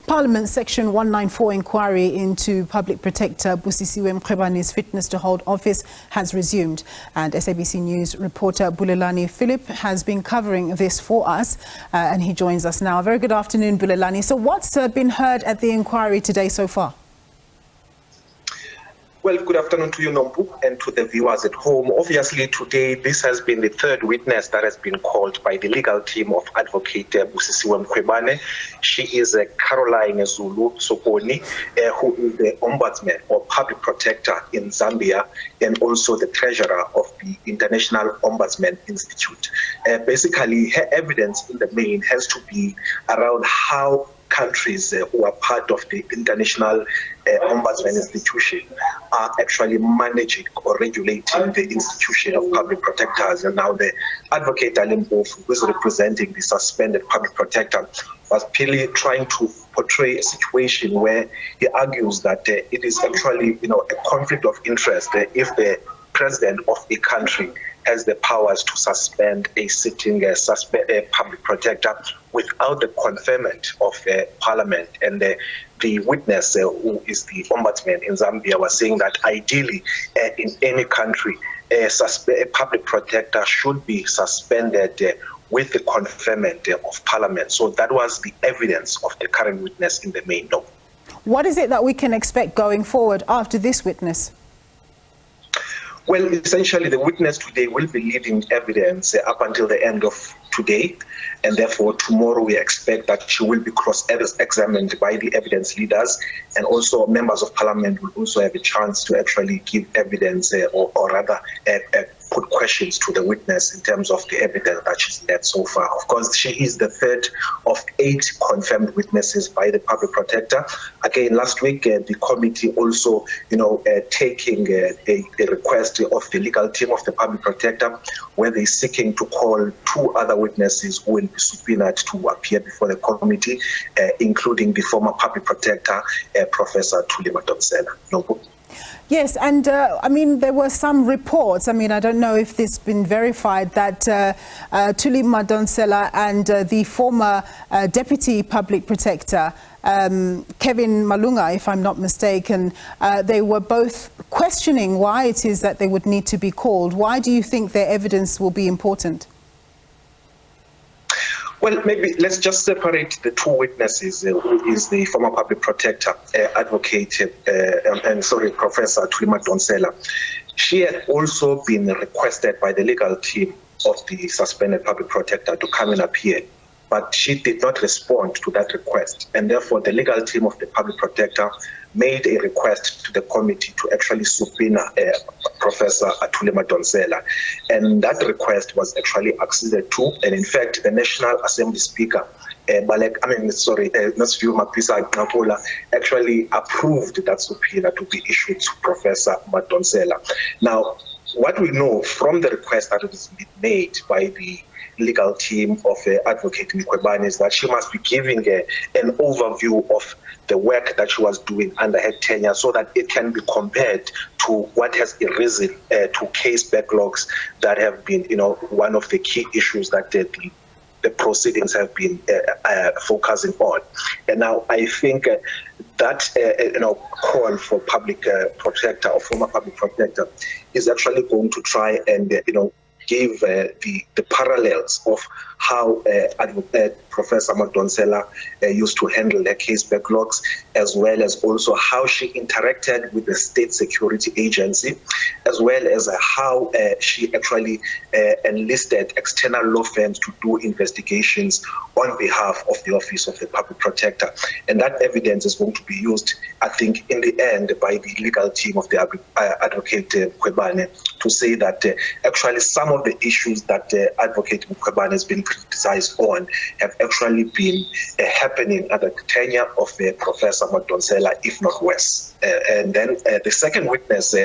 Parliament's Section 194 inquiry into Public Protector Busisiwe Mkhwebane's fitness to hold office has resumed. And SABC News reporter Bulelani Phillip has been covering this for us, and he joins us now. Very good afternoon, Bulelani. So what's been heard at the inquiry today so far? Well, good afternoon to you, Nombu, and to the viewers at home. Obviously, today, this has been the third witness that has been called by the legal team of Advocate Busisiwe Mkhwebane. She is Caroline Zulu Sokoni, who is the Ombudsman or Public Protector in Zambia, and also the Treasurer of the International Ombudsman Institute. Basically, her evidence in the main has to be around how countries who are part of the International Ombudsman Institution are actually managing or regulating the institution of public protectors. And now the Advocate Busisiwe, who is representing the suspended public protector, was purely trying to portray a situation where he argues that it is actually, a conflict of interest if the president of a country has the powers to suspend a sitting public protector without the conferment of Parliament. And the witness, who is the Ombudsman in Zambia, was saying that ideally in any country, a public protector should be suspended with the conferment of Parliament. So that was the evidence of the current witness in the main. What is it that we can expect going forward after this witness? Well, essentially, the witness today will be leading evidence up until the end of today, and therefore tomorrow we expect that she will be cross-examined by the evidence leaders, and also members of Parliament will also have a chance to actually give evidence or rather put questions to the witness in terms of the evidence that she's led so far. Of course, she is the third of 8 confirmed witnesses by the public protector. Again, last week, the committee also, taking a request of the legal team of the public protector, where they're seeking to call 2 other witnesses who will be subpoenaed to appear before the committee, including the former public protector, Professor Thuli Madonsela. No. Yes, and there were some reports, I don't know if this has been verified, that Thuli Madonsela and the former Deputy Public Protector, Kevin Malunga, if I'm not mistaken, they were both questioning why it is that they would need to be called. Why do you think their evidence will be important? Well, maybe let's just separate the 2 witnesses, who is the former public protector, Professor Thuli Madonsela. She had also been requested by the legal team of the suspended public protector to come and appear, but she did not respond to that request. And therefore, the legal team of the public protector made a request to the committee to actually subpoena Professor Thuli Madonsela. And that request was actually acceded to. And in fact, the National Assembly Speaker, Nasibu Mapisa actually approved that subpoena to be issued to Professor Madonsela. Now, what we know from the request that has been made by the legal team of Advocate Mkhwebane is that she must be giving an overview of the work that she was doing under her tenure, so that it can be compared to what has arisen to case backlogs that have been, one of the key issues that the proceedings have been focusing on. And now I think that call for public protector or former public protector is actually going to try and give the parallels of how Professor Madonsela used to handle their case backlogs, as well as also how she interacted with the State Security Agency, as well as how she actually enlisted external law firms to do investigations on behalf of the Office of the Public Protector. And that evidence is going to be used, I think, in the end by the legal team of the Advocate Mkhwebane to say that actually some of the issues that Advocate Mkhwebane has been criticized on have actually been happening under the tenure of Professor Madonsela, if not worse. And then the second witness,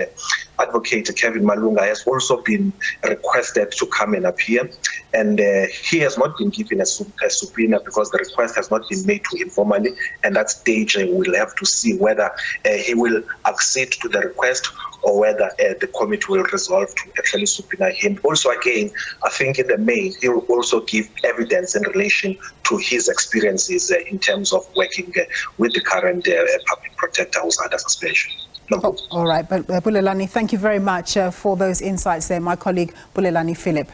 Advocate Kevin Malunga, has also been requested to come and appear. and he has not been given a subpoena because the request has not been made to him formally, and that stage we'll have to see whether he will accede to the request or whether the committee will resolve to actually subpoena him. Also, again, I think in the main, he will also give evidence in relation to his experiences in terms of working with the current public protector who's under suspension. All right, but Bulelani, thank you very much for those insights there, my colleague Bulelani Phillip.